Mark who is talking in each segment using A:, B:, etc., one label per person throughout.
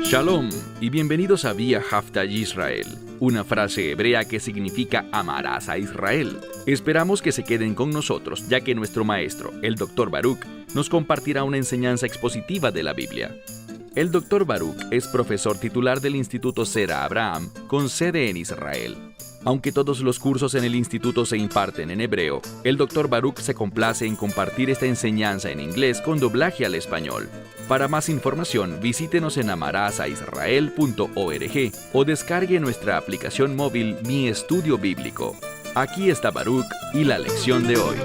A: Shalom y bienvenidos a Vía Haftaj Israel, una frase hebrea que significa amarás a Israel. Esperamos que se queden con nosotros, ya que nuestro maestro, el Dr. Baruch, nos compartirá una enseñanza expositiva de la Biblia. El Dr. Baruch es profesor titular del Instituto Zera Abraham, con sede en Israel. Aunque todos los cursos en el instituto se imparten en hebreo, el Dr. Baruch se complace en compartir esta enseñanza en inglés con doblaje al español. Para más información, visítenos en amarasaisrael.org o descargue nuestra aplicación móvil Mi Estudio Bíblico. Aquí está Baruch y la lección de hoy.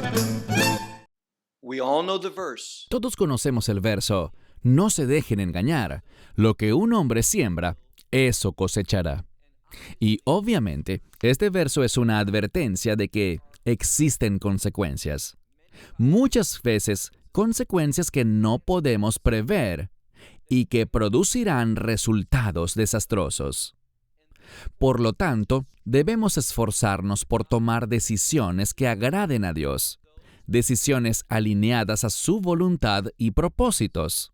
B: Todos conocemos el verso: no se dejen engañar, lo que un hombre siembra, eso cosechará. Y obviamente, este verso es una advertencia de que existen consecuencias. Muchas veces, consecuencias que no podemos prever y que producirán resultados desastrosos. Por lo tanto, debemos esforzarnos por tomar decisiones que agraden a Dios, decisiones alineadas a su voluntad y propósitos.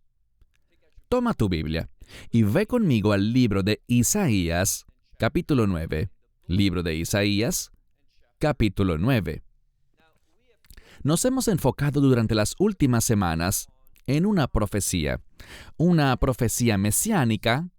B: Toma tu Biblia y ve conmigo al libro de Isaías, capítulo 9. Libro de Isaías, capítulo 9. Nos hemos enfocado durante las últimas semanas en una profecía mesiánica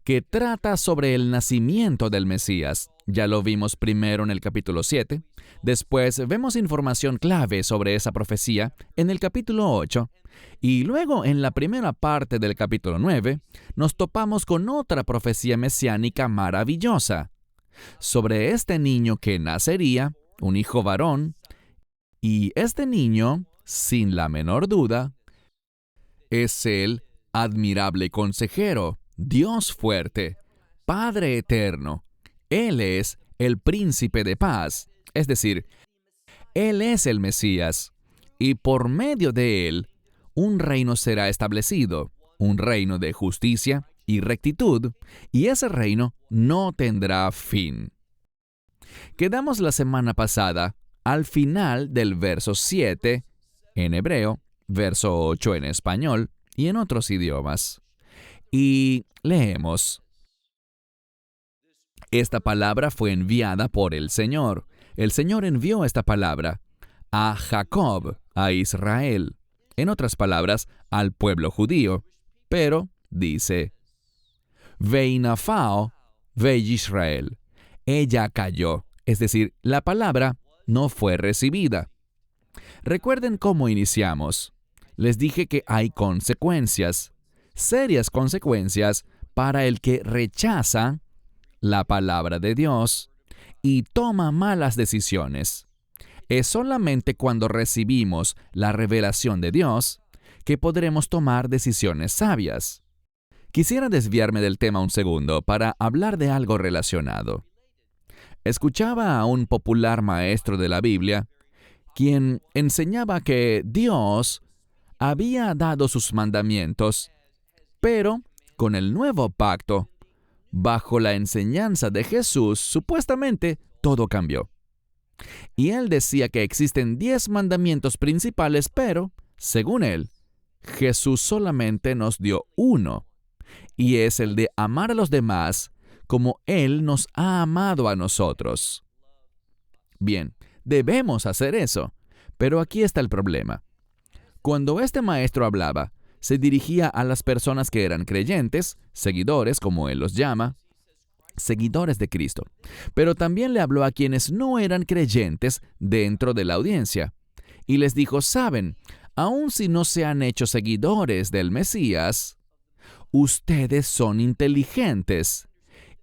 B: que trata sobre el nacimiento del Mesías. Ya lo vimos primero en el capítulo 7. Después vemos información clave sobre esa profecía en el capítulo 8. Y luego, en la primera parte del capítulo 9, nos topamos con otra profecía mesiánica maravillosa sobre este niño que nacería, un hijo varón, y este niño, sin la menor duda, es el admirable consejero, Dios fuerte, Padre eterno. Él es el príncipe de paz, es decir, Él es el Mesías, y por medio de Él, un reino será establecido, un reino de justicia y rectitud, y ese reino no tendrá fin. Quedamos la semana pasada al final del verso 7 en hebreo, verso 8 en español y en otros idiomas. Y leemos: esta palabra fue enviada por el Señor. El Señor envió esta palabra a Jacob, a Israel. En otras palabras, al pueblo judío. Pero dice: Veinafao, ve Israel. Ella cayó. Es decir, la palabra no fue recibida. Recuerden cómo iniciamos. Les dije que hay consecuencias, serias consecuencias para el que rechaza la palabra de Dios y toma malas decisiones. Es solamente cuando recibimos la revelación de Dios que podremos tomar decisiones sabias. Quisiera desviarme del tema un segundo para hablar de algo relacionado. Escuchaba a un popular maestro de la Biblia, quien enseñaba que Dios había dado sus mandamientos, pero con el nuevo pacto, bajo la enseñanza de Jesús, supuestamente todo cambió. Y él decía que existen 10 mandamientos principales, pero, según él, Jesús solamente nos dio uno, y es el de amar a los demás como Él nos ha amado a nosotros. Bien, debemos hacer eso, pero aquí está el problema. Cuando este maestro hablaba, se dirigía a las personas que eran creyentes, seguidores, como él los llama, seguidores de Cristo. Pero también le habló a quienes no eran creyentes dentro de la audiencia. Y les dijo: saben, aun si no se han hecho seguidores del Mesías, ustedes son inteligentes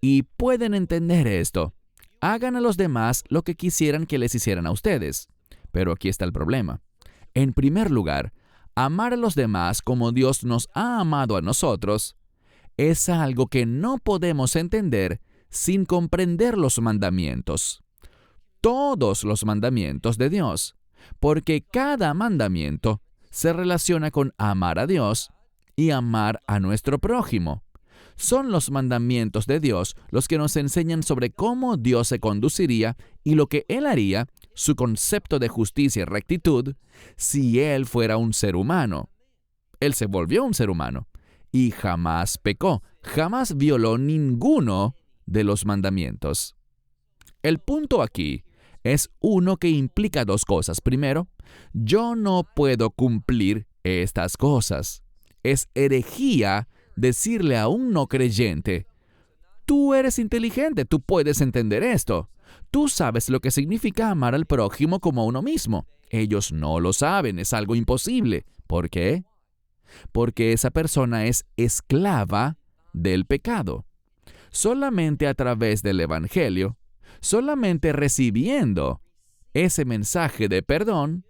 B: y pueden entender esto. Hagan a los demás lo que quisieran que les hicieran a ustedes. Pero aquí está el problema. En primer lugar, amar a los demás como Dios nos ha amado a nosotros es algo que no podemos entender sin comprender los mandamientos. Todos los mandamientos de Dios, porque cada mandamiento se relaciona con amar a Dios y amar a nuestro prójimo. Son los mandamientos de Dios los que nos enseñan sobre cómo Dios se conduciría y lo que Él haría su concepto de justicia y rectitud si Él fuera un ser humano. Él se volvió un ser humano y jamás pecó, jamás violó ninguno de los mandamientos. El punto aquí es uno que implica dos cosas. Primero, yo no puedo cumplir estas cosas. Es herejía decirle a un no creyente: tú eres inteligente, tú puedes entender esto. Tú sabes lo que significa amar al prójimo como a uno mismo. Ellos no lo saben, es algo imposible. ¿Por qué? Porque esa persona es esclava del pecado. Solamente a través del Evangelio, solamente recibiendo ese mensaje de perdón,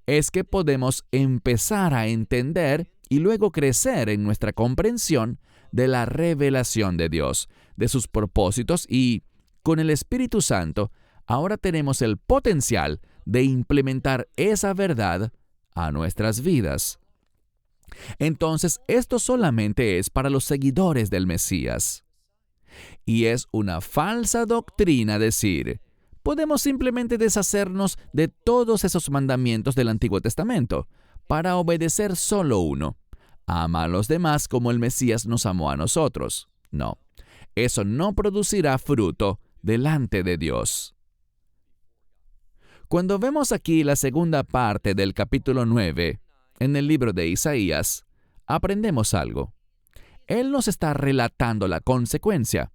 B: es que podemos empezar a entender y luego crecer en nuestra comprensión de la revelación de Dios, de sus propósitos, y con el Espíritu Santo ahora tenemos el potencial de implementar esa verdad a nuestras vidas. Entonces, esto solamente es para los seguidores del Mesías. Y es una falsa doctrina decir: podemos simplemente deshacernos de todos esos mandamientos del Antiguo Testamento para obedecer solo uno. Ama a los demás como el Mesías nos amó a nosotros. No, eso no producirá fruto delante de Dios. Cuando vemos aquí la segunda parte del capítulo 9, en el libro de Isaías, aprendemos algo. Él nos está relatando la consecuencia.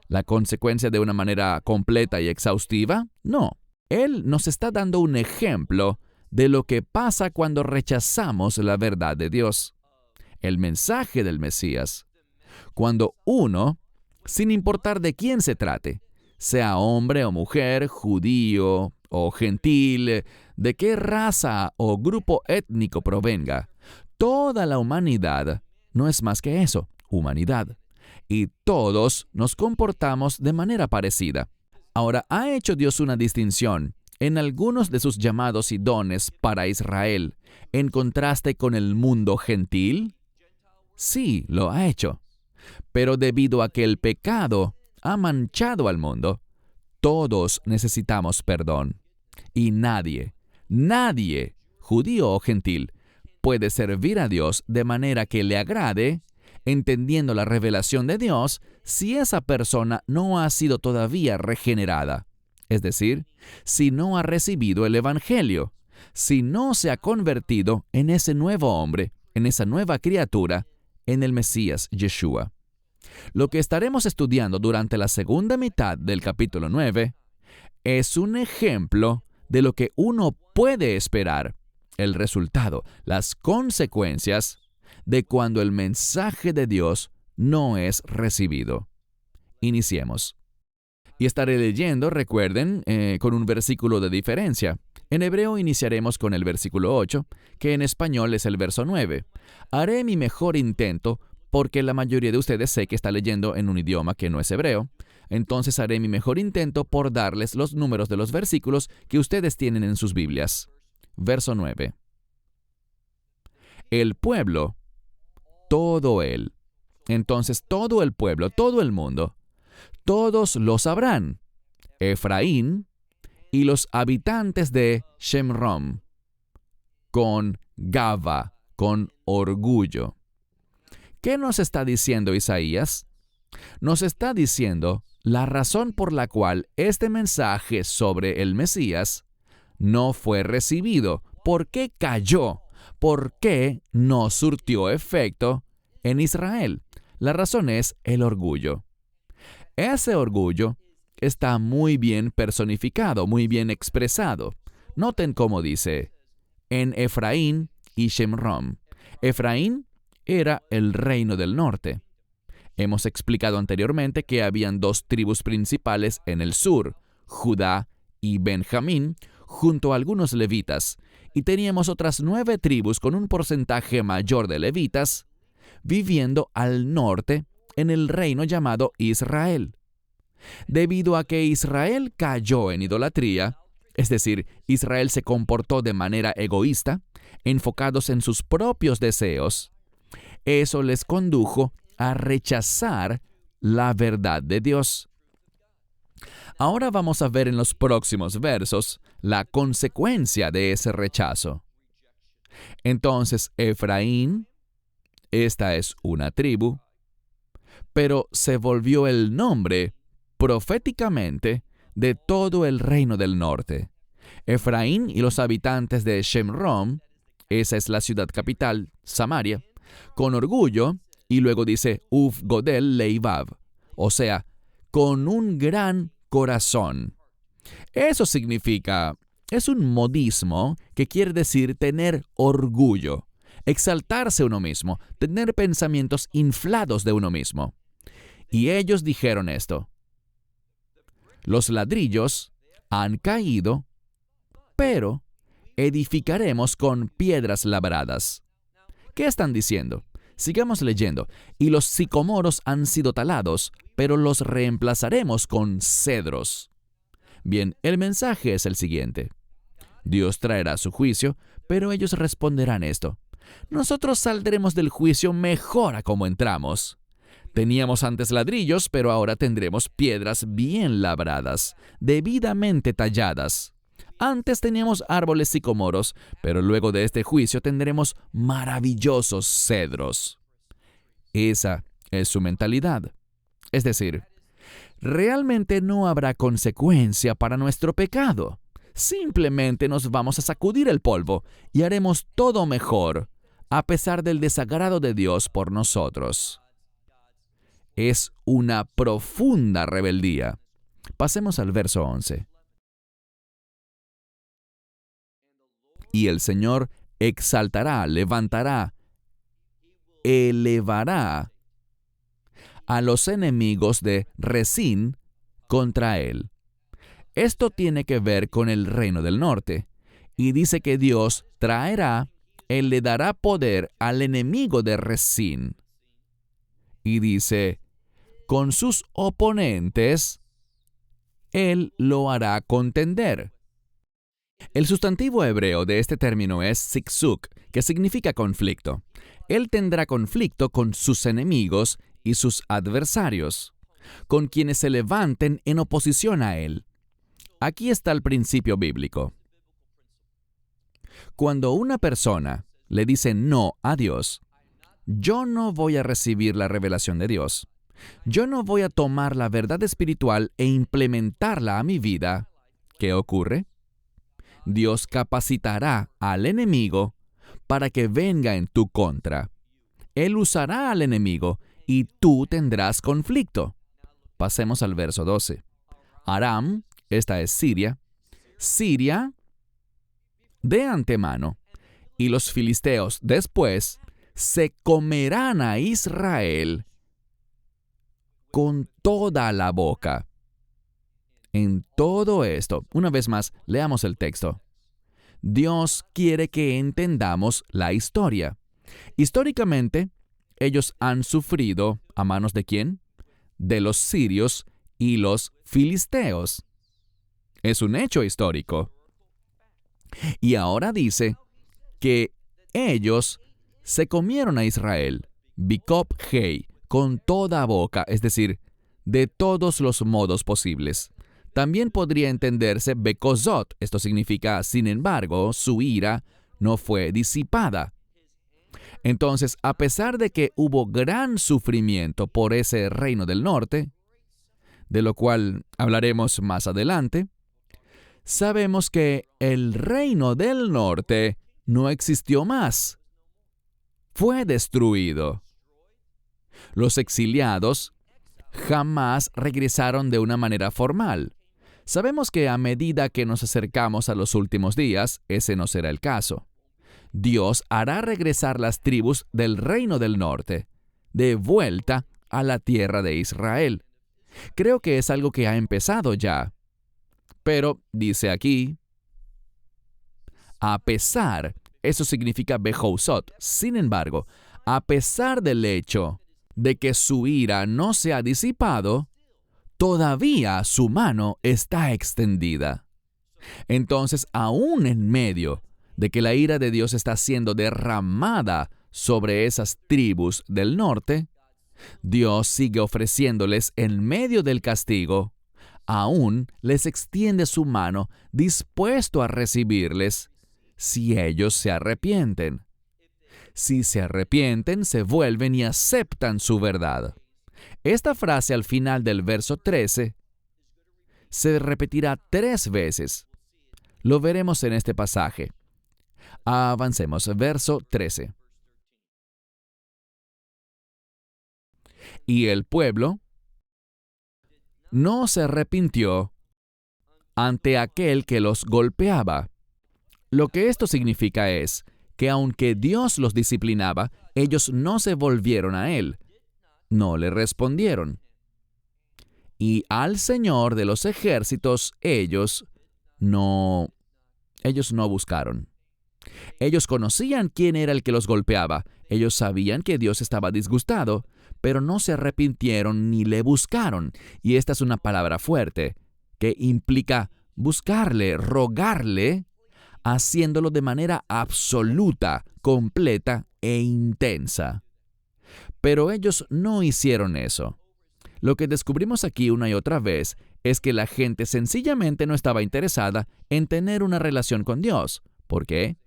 B: ¿La consecuencia de una manera completa y exhaustiva? No. Él nos está dando un ejemplo de lo que pasa cuando rechazamos la verdad de Dios, el mensaje del Mesías. Cuando uno, sin importar de quién se trate, sea hombre o mujer, judío o gentil, de qué raza o grupo étnico provenga, toda la humanidad no es más que eso, humanidad. Y todos nos comportamos de manera parecida. Ahora, ¿ha hecho Dios una distinción en algunos de sus llamados y dones para Israel en contraste con el mundo gentil? Sí, lo ha hecho. Pero debido a que el pecado ha manchado al mundo, todos necesitamos perdón. Y nadie, judío o gentil, puede servir a Dios de manera que le agrade, entendiendo la revelación de Dios, si esa persona no ha sido todavía regenerada. Es decir, si no ha recibido el Evangelio, si no se ha convertido en ese nuevo hombre, en esa nueva criatura, en el Mesías Yeshua. Lo que estaremos estudiando durante la segunda mitad del capítulo 9 es un ejemplo de lo que uno puede esperar, el resultado, las consecuencias de cuando el mensaje de Dios no es recibido. Iniciemos. Y estaré leyendo, recuerden, con un versículo de diferencia. En hebreo iniciaremos con el versículo 8, que en español es el verso 9. Haré mi mejor intento, porque la mayoría de ustedes sé que está leyendo en un idioma que no es hebreo. Entonces haré mi mejor intento por darles los números de los versículos que ustedes tienen en sus Biblias. Verso 9. El pueblo, todo él. Entonces todo el pueblo, todo el mundo, todos lo sabrán. Efraín y los habitantes de Shemrom, con gava, con orgullo. ¿Qué nos está diciendo Isaías? Nos está diciendo la razón por la cual este mensaje sobre el Mesías no fue recibido. ¿Por qué cayó? ¿Por qué no surtió efecto en Israel? La razón es el orgullo. Ese orgullo está muy bien personificado, muy bien expresado. Noten cómo dice: en Efraín y Shemrom. Efraín era el reino del norte. Hemos explicado anteriormente que habían dos tribus principales en el sur, Judá y Benjamín, junto a algunos levitas, y teníamos otras 9 tribus con un porcentaje mayor de levitas viviendo al norte en el reino llamado Israel. Debido a que Israel cayó en idolatría, es decir, Israel se comportó de manera egoísta, enfocados en sus propios deseos, eso les condujo a rechazar la verdad de Dios. Ahora vamos a ver en los próximos versos la consecuencia de ese rechazo. Entonces, Efraín, esta es una tribu, pero se volvió el nombre proféticamente de todo el reino del norte. Efraín y los habitantes de Shemrom, esa es la ciudad capital, Samaria, con orgullo, y luego dice Uf Godel Leivav, o sea, con un gran corazón. Eso significa, es un modismo que quiere decir tener orgullo, exaltarse uno mismo, tener pensamientos inflados de uno mismo. Y ellos dijeron esto: los ladrillos han caído, pero edificaremos con piedras labradas. ¿Qué están diciendo? Sigamos leyendo. Y los sicomoros han sido talados, pero los reemplazaremos con cedros. Bien, el mensaje es el siguiente. Dios traerá su juicio, pero ellos responderán esto: nosotros saldremos del juicio mejor a como entramos. Teníamos antes ladrillos, pero ahora tendremos piedras bien labradas, debidamente talladas. Antes teníamos árboles sicomoros, pero luego de este juicio tendremos maravillosos cedros. Esa es su mentalidad. Es decir, realmente no habrá consecuencia para nuestro pecado. Simplemente nos vamos a sacudir el polvo y haremos todo mejor, a pesar del desagrado de Dios por nosotros. Es una profunda rebeldía. Pasemos al verso 11. Y el Señor exaltará, levantará, elevará a los enemigos de Resín contra él. Esto tiene que ver con el reino del norte. Y dice que Dios traerá, Él le dará poder al enemigo de Resín. Y dice, con sus oponentes, Él lo hará contender. El sustantivo hebreo de este término es siksuk, que significa conflicto. Él tendrá conflicto con sus enemigos y sus adversarios, con quienes se levanten en oposición a Él. Aquí está el principio bíblico. Cuando una persona le dice no a Dios, yo no voy a recibir la revelación de Dios. Yo no voy a tomar la verdad espiritual e implementarla a mi vida. ¿Qué ocurre? Dios capacitará al enemigo para que venga en tu contra. Él usará al enemigo y tú tendrás conflicto. Pasemos al verso 12. Aram, esta es Siria, Siria de antemano, y los filisteos después se comerán a Israel con toda la boca. En todo esto, una vez más, leamos el texto. Dios quiere que entendamos la historia. Históricamente, ellos han sufrido ¿a manos de quién? De los sirios y los filisteos. Es un hecho histórico. Y ahora dice que ellos se comieron a Israel, Bikop Hei, con toda boca, es decir, de todos los modos posibles. También podría entenderse Bekozot, esto significa, sin embargo, su ira no fue disipada. Entonces, a pesar de que hubo gran sufrimiento por ese reino del norte, de lo cual hablaremos más adelante, sabemos que el reino del norte no existió más. Fue destruido. Los exiliados jamás regresaron de una manera formal. Sabemos que a medida que nos acercamos a los últimos días, ese no será el caso. Dios hará regresar las tribus del reino del norte, de vuelta a la tierra de Israel. Creo que es algo que ha empezado ya. Pero, dice aquí, a pesar, eso significa bejousot, sin embargo, a pesar del hecho de que su ira no se ha disipado, todavía su mano está extendida. Entonces, aún en medio de que la ira de Dios está siendo derramada sobre esas tribus del norte, Dios sigue ofreciéndoles en medio del castigo aún les extiende su mano dispuesto a recibirles si ellos se arrepienten. Si se arrepienten, se vuelven y aceptan su verdad. Esta frase al final del verso 13 se repetirá 3 veces. Lo veremos en este pasaje. Avancemos, verso 13. Y el pueblo no se arrepintió ante aquel que los golpeaba. Lo que esto significa es que aunque Dios los disciplinaba, ellos no se volvieron a Él, no le respondieron. Y al Señor de los ejércitos ellos no buscaron. Ellos conocían quién era el que los golpeaba, ellos sabían que Dios estaba disgustado, pero no se arrepintieron ni le buscaron. Y esta es una palabra fuerte, que implica buscarle, rogarle, haciéndolo de manera absoluta, completa e intensa. Pero ellos no hicieron eso. Lo que descubrimos aquí una y otra vez es que la gente sencillamente no estaba interesada en tener una relación con Dios. ¿Por qué?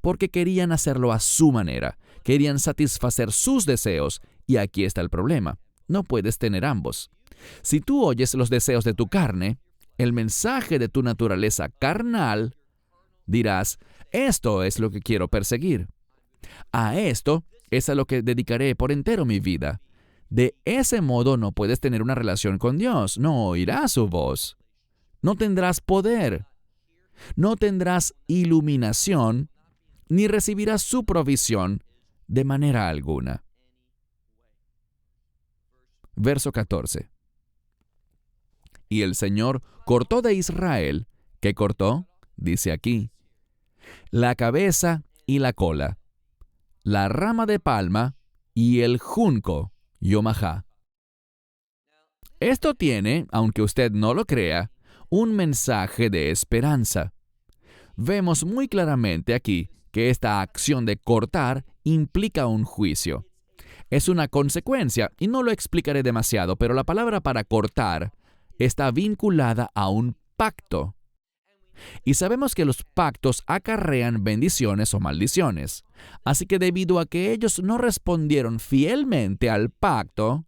B: Porque querían hacerlo a su manera, querían satisfacer sus deseos, y aquí está el problema. No puedes tener ambos. Si tú oyes los deseos de tu carne, el mensaje de tu naturaleza carnal, dirás, esto es lo que quiero perseguir. A esto es a lo que dedicaré por entero mi vida. De ese modo no puedes tener una relación con Dios, no oirás su voz. No tendrás poder, no tendrás iluminación, ni recibirás su provisión de manera alguna. Verso 14. Y el Señor cortó de Israel, ¿qué cortó? Dice aquí, la cabeza y la cola, la rama de palma y el junco, Yomajá. Esto tiene, aunque usted no lo crea, un mensaje de esperanza. Vemos muy claramente aquí que esta acción de cortar implica un juicio. Es una consecuencia, y no lo explicaré demasiado, pero la palabra para cortar está vinculada a un pacto. Y sabemos que los pactos acarrean bendiciones o maldiciones. Así que debido a que ellos no respondieron fielmente al pacto,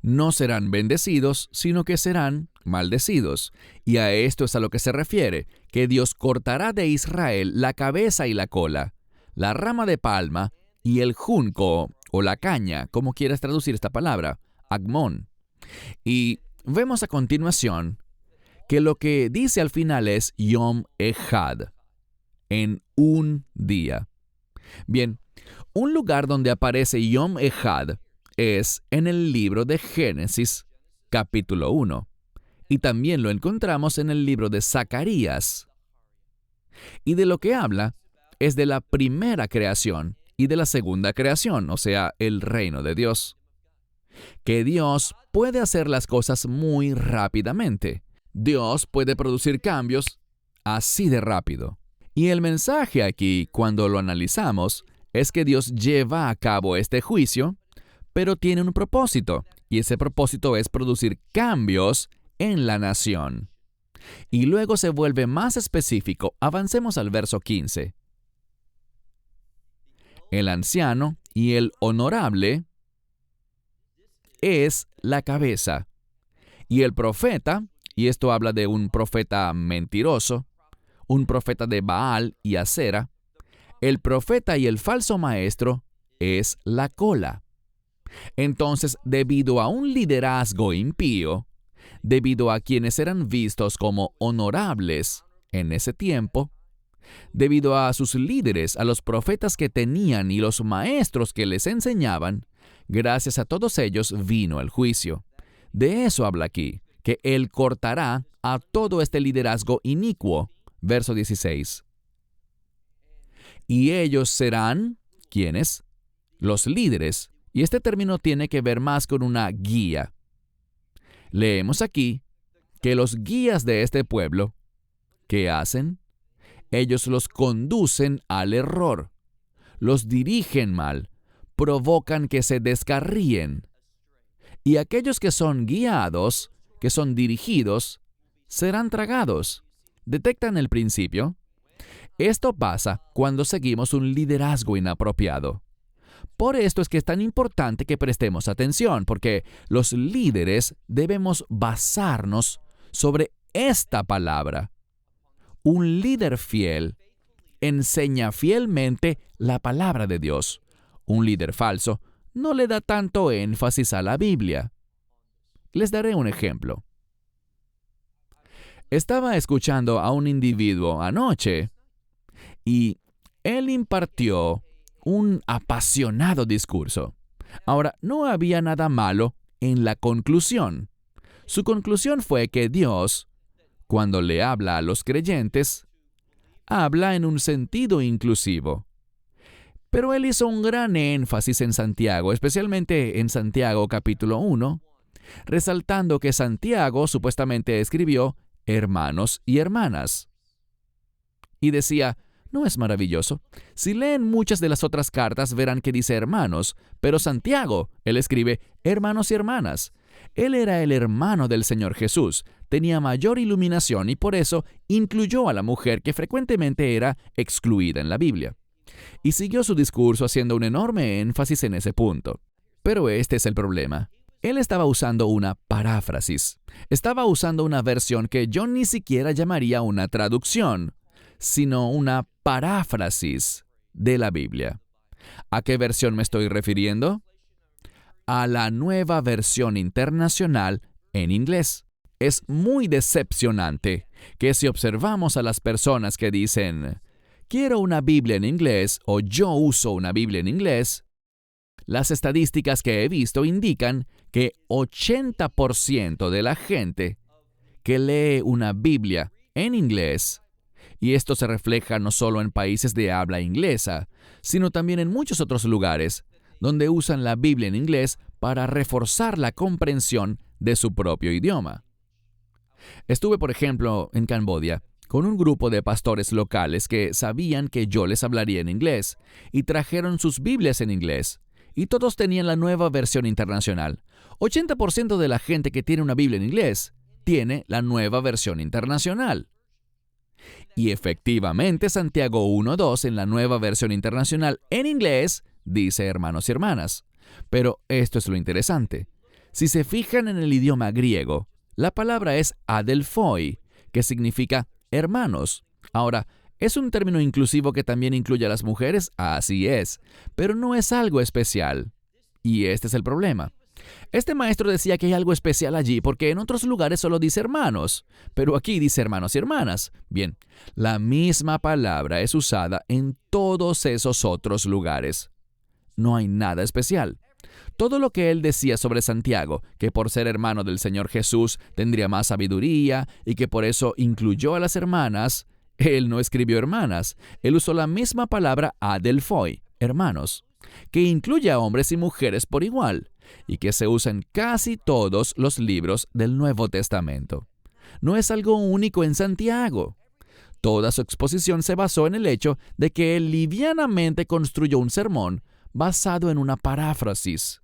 B: no serán bendecidos, sino que serán maldecidos. Y a esto es a lo que se refiere, que Dios cortará de Israel la cabeza y la cola, la rama de palma y el junco o la caña, como quieras traducir esta palabra, agmón. Y vemos a continuación que lo que dice al final es Yom Echad, en un día. Bien, un lugar donde aparece Yom Echad es en el libro de Génesis, capítulo 1, y también lo encontramos en el libro de Zacarías. Y de lo que habla es de la primera creación y de la segunda creación, o sea, el reino de Dios. Que Dios puede hacer las cosas muy rápidamente. Dios puede producir cambios así de rápido. Y el mensaje aquí, cuando lo analizamos, es que Dios lleva a cabo este juicio, pero tiene un propósito, y ese propósito es producir cambios en la nación. Y luego se vuelve más específico. Avancemos al verso 15. El anciano y el honorable es la cabeza, y el profeta, y esto habla de un profeta mentiroso, un profeta de Baal y Acera, el profeta y el falso maestro es la cola. Entonces, debido a un liderazgo impío, debido a quienes eran vistos como honorables en ese tiempo, debido a sus líderes, a los profetas que tenían y los maestros que les enseñaban, gracias a todos ellos vino el juicio. De eso habla aquí, que Él cortará a todo este liderazgo inicuo. Verso 16. Y ellos serán, ¿quiénes? Los líderes. Y este término tiene que ver más con una guía. Leemos aquí que los guías de este pueblo, ¿qué hacen? Ellos los conducen al error, los dirigen mal, provocan que se descarríen. Y aquellos que son guiados, que son dirigidos, serán tragados. ¿Detectan el principio? Esto pasa cuando seguimos un liderazgo inapropiado. Por esto es que es tan importante que prestemos atención, porque los líderes debemos basarnos sobre esta palabra. Un líder fiel enseña fielmente la palabra de Dios. Un líder falso no le da tanto énfasis a la Biblia. Les daré un ejemplo. Estaba escuchando a un individuo anoche y él impartió un apasionado discurso. Ahora, no había nada malo en la conclusión. Su conclusión fue que Dios, cuando le habla a los creyentes, habla en un sentido inclusivo. Pero él hizo un gran énfasis en Santiago, especialmente en Santiago capítulo 1, resaltando que Santiago supuestamente escribió hermanos y hermanas. Y decía, ¿no es maravilloso? Si leen muchas de las otras cartas verán que dice hermanos, pero Santiago, él escribe hermanos y hermanas. Él era el hermano del Señor Jesús, tenía mayor iluminación y por eso incluyó a la mujer que frecuentemente era excluida en la Biblia. Y siguió su discurso haciendo un enorme énfasis en ese punto. Pero este es el problema. Él estaba usando una paráfrasis. Estaba usando una versión que yo ni siquiera llamaría una traducción, sino una paráfrasis de la Biblia. ¿A qué versión me estoy refiriendo? A la Nueva Versión Internacional en inglés. Es muy decepcionante que si observamos a las personas que dicen, quiero una Biblia en inglés o yo uso una Biblia en inglés, las estadísticas que he visto indican que 80% de la gente que lee una Biblia en inglés, y esto se refleja no solo en países de habla inglesa, sino también en muchos otros lugares, donde usan la Biblia en inglés para reforzar la comprensión de su propio idioma. Estuve, por ejemplo, en Camboya, con un grupo de pastores locales que sabían que yo les hablaría en inglés, y trajeron sus Biblias en inglés, y todos tenían la Nueva Versión Internacional. 80% de la gente que tiene una Biblia en inglés tiene la Nueva Versión Internacional. Y efectivamente, Santiago 1:2 en la Nueva Versión Internacional en inglés dice hermanos y hermanas. Pero esto es lo interesante. Si se fijan en el idioma griego, la palabra es adelphoi, que significa hermanos. Ahora, ¿es un término inclusivo que también incluye a las mujeres? Así es, pero no es algo especial. Y este es el problema. Este maestro decía que hay algo especial allí porque en otros lugares solo dice hermanos, pero aquí dice hermanos y hermanas. Bien, la misma palabra es usada en todos esos otros lugares. No hay nada especial. Todo lo que él decía sobre Santiago, que por ser hermano del Señor Jesús tendría más sabiduría y que por eso incluyó a las hermanas, él no escribió hermanas. Él usó la misma palabra adelphoi, hermanos, que incluye a hombres y mujeres por igual, y que se usa en casi todos los libros del Nuevo Testamento. No es algo único en Santiago. Toda su exposición se basó en el hecho de que él livianamente construyó un sermón basado en una paráfrasis.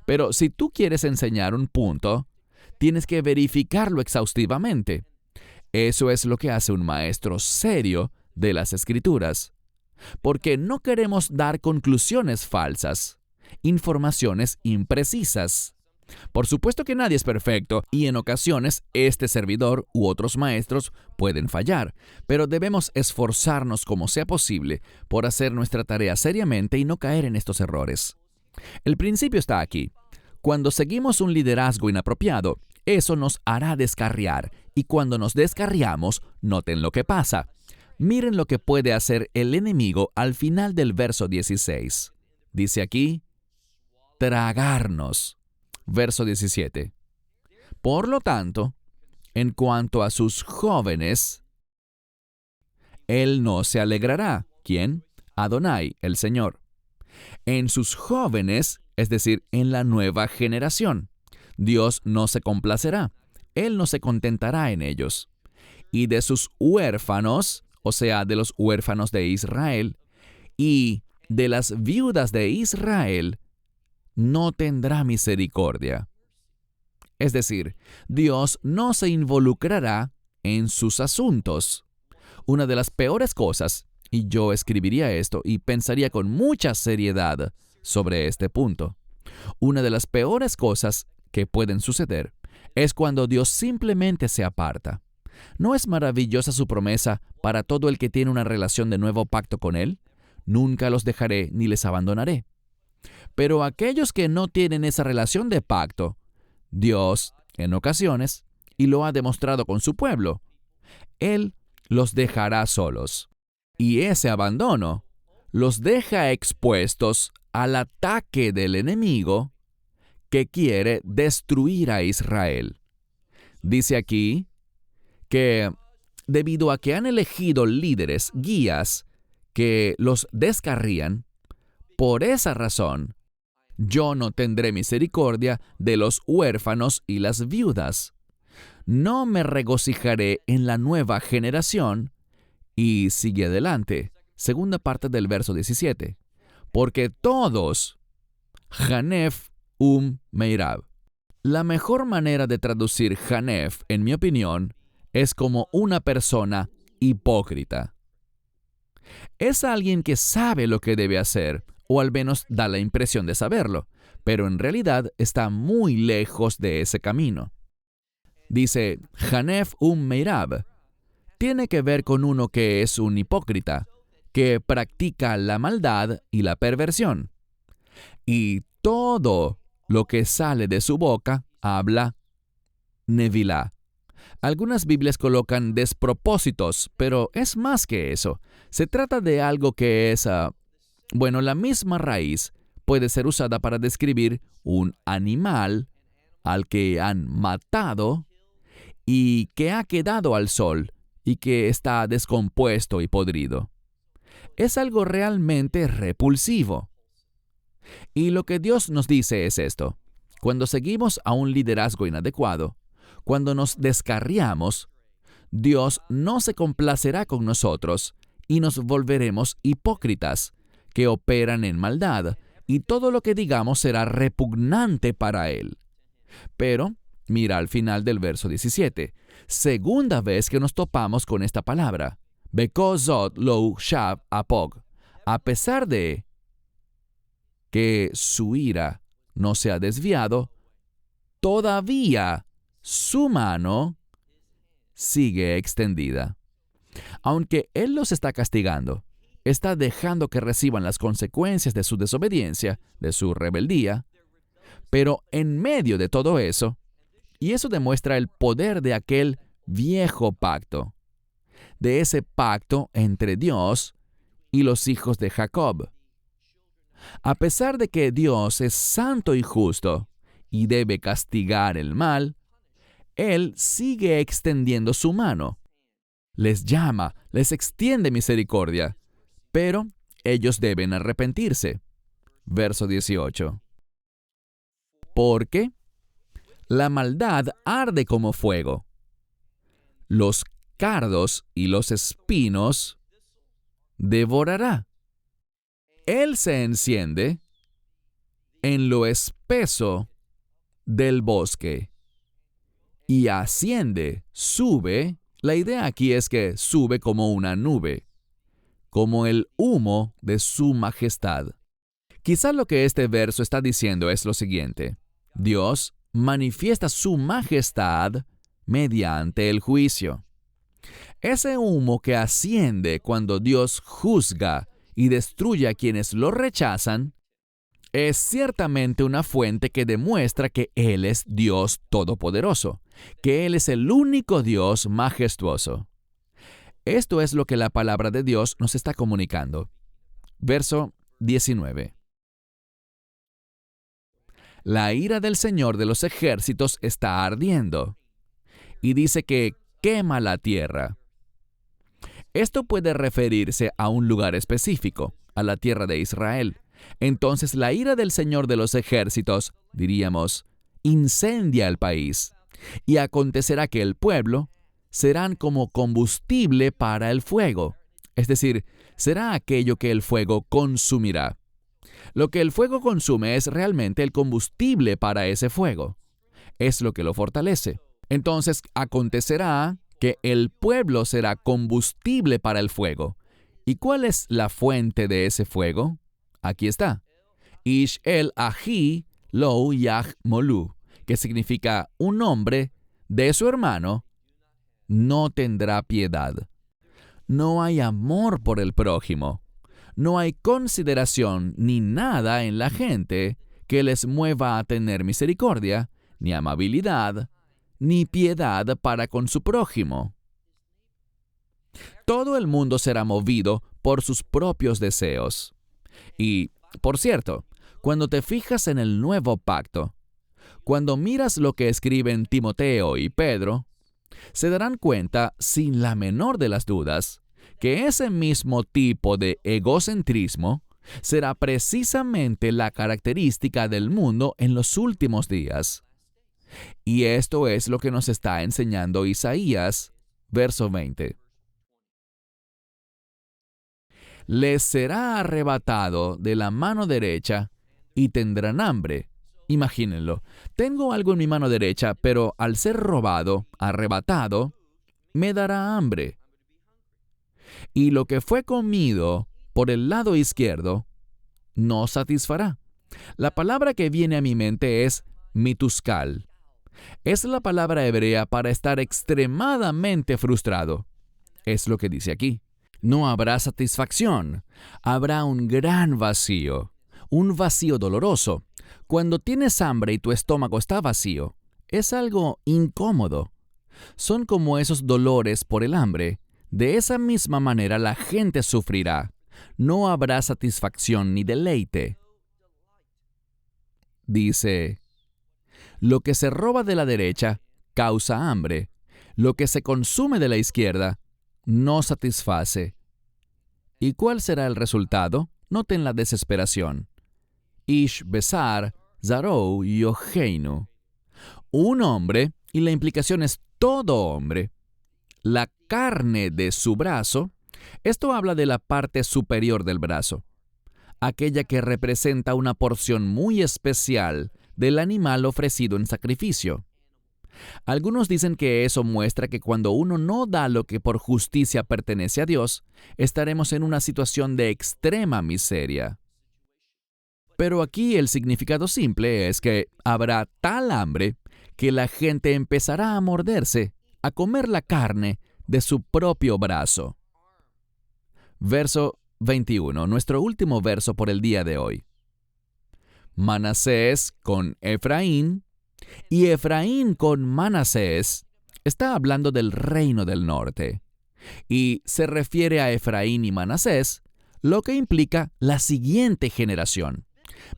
B: Pero si tú quieres enseñar un punto, tienes que verificarlo exhaustivamente. Eso es lo que hace un maestro serio de las Escrituras. Porque no queremos dar conclusiones falsas, informaciones imprecisas. Por supuesto que nadie es perfecto y en ocasiones este servidor u otros maestros pueden fallar, pero debemos esforzarnos como sea posible por hacer nuestra tarea seriamente y no caer en estos errores. El principio está aquí. Cuando seguimos un liderazgo inapropiado, eso nos hará descarriar, y cuando nos descarriamos, noten lo que pasa. Miren lo que puede hacer el enemigo al final del verso 16. Dice aquí, tragarnos. Verso 17. Por lo tanto, en cuanto a sus jóvenes, él no se alegrará. ¿Quién? Adonai, el Señor. En sus jóvenes, es decir, en la nueva generación, Dios no se complacerá. Él no se contentará en ellos. Y de sus huérfanos, o sea, de los huérfanos de Israel, y de las viudas de Israel, no tendrá misericordia. Es decir, Dios no se involucrará en sus asuntos. Una de las peores cosas, y yo escribiría esto y pensaría con mucha seriedad sobre este punto, una de las peores cosas que pueden suceder es cuando Dios simplemente se aparta. ¿No es maravillosa su promesa para todo el que tiene una relación de nuevo pacto con Él? Nunca los dejaré ni les abandonaré. Pero aquellos que no tienen esa relación de pacto, Dios, en ocasiones, y lo ha demostrado con su pueblo, Él los dejará solos. Y ese abandono los deja expuestos al ataque del enemigo que quiere destruir a Israel. Dice aquí que debido a que han elegido líderes, guías, que los descarrían, por esa razón, yo no tendré misericordia de los huérfanos y las viudas. No me regocijaré en la nueva generación. Y sigue adelante, segunda parte del verso 17. Porque todos, Hanef Meirab. La mejor manera de traducir Hanef, en mi opinión, es como una persona hipócrita. Es alguien que sabe lo que debe hacer, o al menos da la impresión de saberlo, pero en realidad está muy lejos de ese camino. Dice, Hanef Meirab tiene que ver con uno que es un hipócrita, que practica la maldad y la perversión. Y todo lo que sale de su boca habla nevilá. Algunas Biblias colocan despropósitos, pero es más que eso. Se trata de algo que es, la misma raíz puede ser usada para describir un animal al que han matado y que ha quedado al sol y que está descompuesto y podrido. Es algo realmente repulsivo. Y lo que Dios nos dice es esto: cuando seguimos a un liderazgo inadecuado, cuando nos descarriamos, Dios no se complacerá con nosotros y nos volveremos hipócritas, que operan en maldad, y todo lo que digamos será repugnante para Él. Pero mira al final del verso 17, segunda vez que nos topamos con esta palabra, Bekozot lo shab apog, a pesar de que su ira no se ha desviado, todavía su mano sigue extendida. Aunque Él los está castigando, está dejando que reciban las consecuencias de su desobediencia, de su rebeldía, pero en medio de todo eso, y eso demuestra el poder de aquel viejo pacto, de ese pacto entre Dios y los hijos de Jacob. A pesar de que Dios es santo y justo y debe castigar el mal, Él sigue extendiendo su mano. Les llama, les extiende misericordia, pero ellos deben arrepentirse. Verso 18. Porque la maldad arde como fuego. Los cardos y los espinos devorará. Él se enciende en lo espeso del bosque y asciende, sube. La idea aquí es que sube como una nube, como el humo de su majestad. Quizá lo que este verso está diciendo es lo siguiente: Dios manifiesta su majestad mediante el juicio. Ese humo que asciende cuando Dios juzga y destruye a quienes lo rechazan es ciertamente una fuente que demuestra que Él es Dios todopoderoso, que Él es el único Dios majestuoso. Esto es lo que la palabra de Dios nos está comunicando. Verso 19. La ira del Señor de los ejércitos está ardiendo, y dice que quema la tierra. Esto puede referirse a un lugar específico, a la tierra de Israel. Entonces la ira del Señor de los ejércitos, diríamos, incendia el país, y acontecerá que el pueblo serán como combustible para el fuego, es decir, será aquello que el fuego consumirá. Lo que el fuego consume es realmente el combustible para ese fuego. es lo que lo fortalece. Entonces acontecerá que el pueblo será combustible para el fuego. ¿Y cuál es la fuente de ese fuego? Aquí está. Ish el ahi lo yah molu, que significa un hombre de su hermano no tendrá piedad. No hay amor por el prójimo. No hay consideración ni nada en la gente que les mueva a tener misericordia, ni amabilidad, ni piedad para con su prójimo. Todo el mundo será movido por sus propios deseos. Y, por cierto, cuando te fijas en el nuevo pacto, cuando miras lo que escriben Timoteo y Pedro, se darán cuenta, sin la menor de las dudas, que ese mismo tipo de egocentrismo será precisamente la característica del mundo en los últimos días. Y esto es lo que nos está enseñando Isaías, verso 20. Les será arrebatado de la mano derecha y tendrán hambre. Imagínenlo, tengo algo en mi mano derecha, pero al ser robado, arrebatado, me dará hambre. Y lo que fue comido por el lado izquierdo no satisfará. La palabra que viene a mi mente es mituskal. Es la palabra hebrea para estar extremadamente frustrado. Es lo que dice aquí. No habrá satisfacción. Habrá un gran vacío. Un vacío doloroso. Cuando tienes hambre y tu estómago está vacío, es algo incómodo. Son como esos dolores por el hambre. De esa misma manera la gente sufrirá. No habrá satisfacción ni deleite. Dice, lo que se roba de la derecha causa hambre. Lo que se consume de la izquierda no satisface. ¿Y cuál será el resultado? Noten la desesperación. Ish besar zarou yoheinu. Un hombre, y la implicación es todo hombre, la carne de su brazo, esto habla de la parte superior del brazo, aquella que representa una porción muy especial del animal ofrecido en sacrificio. Algunos dicen que eso muestra que cuando uno no da lo que por justicia pertenece a Dios, estaremos en una situación de extrema miseria. Pero aquí el significado simple es que habrá tal hambre que la gente empezará a morderse, a comer la carne de su propio brazo. Verso 21, nuestro último verso por el día de hoy. Manasés con Efraín y Efraín con Manasés está hablando del reino del norte y se refiere a Efraín y Manasés, lo que implica la siguiente generación.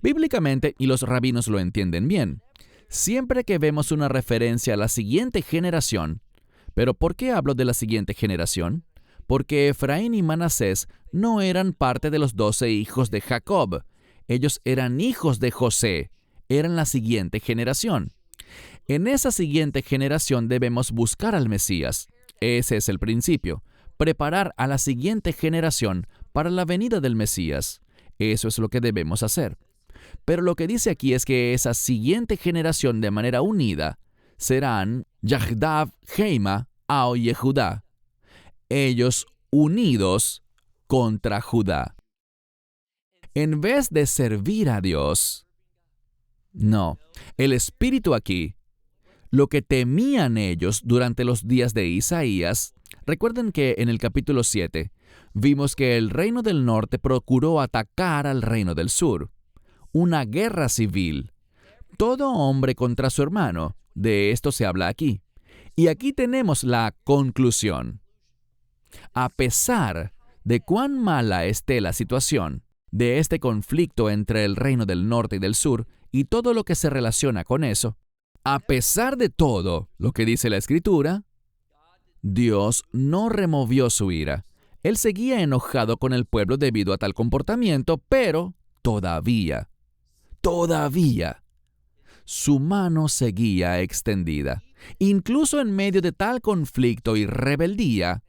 B: Bíblicamente, y los rabinos lo entienden bien, siempre que vemos una referencia a la siguiente generación, ¿pero por qué hablo de la siguiente generación? Porque Efraín y Manasés no eran parte de los 12 hijos de Jacob. Ellos eran hijos de José, eran la siguiente generación. En esa siguiente generación debemos buscar al Mesías. Ese es el principio, preparar a la siguiente generación para la venida del Mesías. Eso es lo que debemos hacer. Pero lo que dice aquí es que esa siguiente generación de manera unida serán Yahdav, Heima, Ao Yehudá. Ellos unidos contra Judá. En vez de servir a Dios, no, el espíritu aquí, lo que temían ellos durante los días de Isaías, recuerden que en el capítulo 7 vimos que el reino del norte procuró atacar al reino del sur. Una guerra civil. Todo hombre contra su hermano. De esto se habla aquí. Y aquí tenemos la conclusión. A pesar de cuán mala esté la situación de este conflicto entre el reino del norte y del sur y todo lo que se relaciona con eso, a pesar de todo lo que dice la Escritura, Dios no removió su ira. Él seguía enojado con el pueblo debido a tal comportamiento, pero todavía, su mano seguía extendida. Incluso en medio de tal conflicto y rebeldía,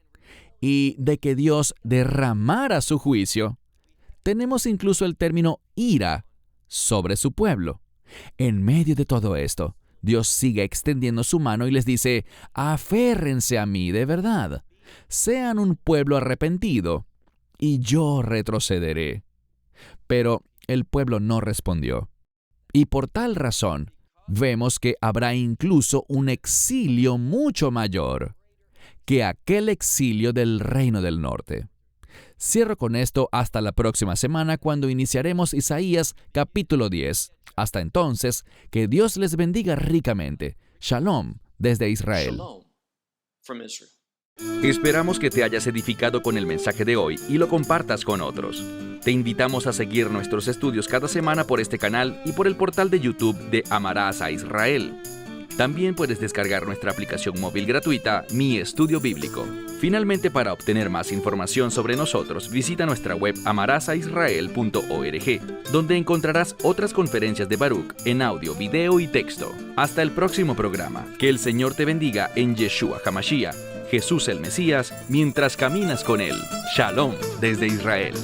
B: y de que Dios derramara su juicio, tenemos incluso el término ira sobre su pueblo. En medio de todo esto, Dios sigue extendiendo su mano y les dice, aférrense a mí de verdad, sean un pueblo arrepentido, y yo retrocederé. Pero el pueblo no respondió. Y por tal razón, vemos que habrá incluso un exilio mucho mayor que aquel exilio del reino del norte. Cierro con esto hasta la próxima semana cuando iniciaremos Isaías capítulo 10. Hasta entonces, que Dios les bendiga ricamente. Shalom desde Israel.
C: Shalom from Israel.
A: Esperamos que te hayas edificado con el mensaje de hoy y lo compartas con otros. Te invitamos a seguir nuestros estudios cada semana por este canal y por el portal de YouTube de Amarás a Israel. También puedes descargar nuestra aplicación móvil gratuita, Mi Estudio Bíblico. Finalmente, para obtener más información sobre nosotros, visita nuestra web amarasaisrael.org, donde encontrarás otras conferencias de Baruch en audio, video y texto. Hasta el próximo programa. Que el Señor te bendiga en Yeshua HaMashiach, Jesús el Mesías, mientras caminas con Él. Shalom desde Israel.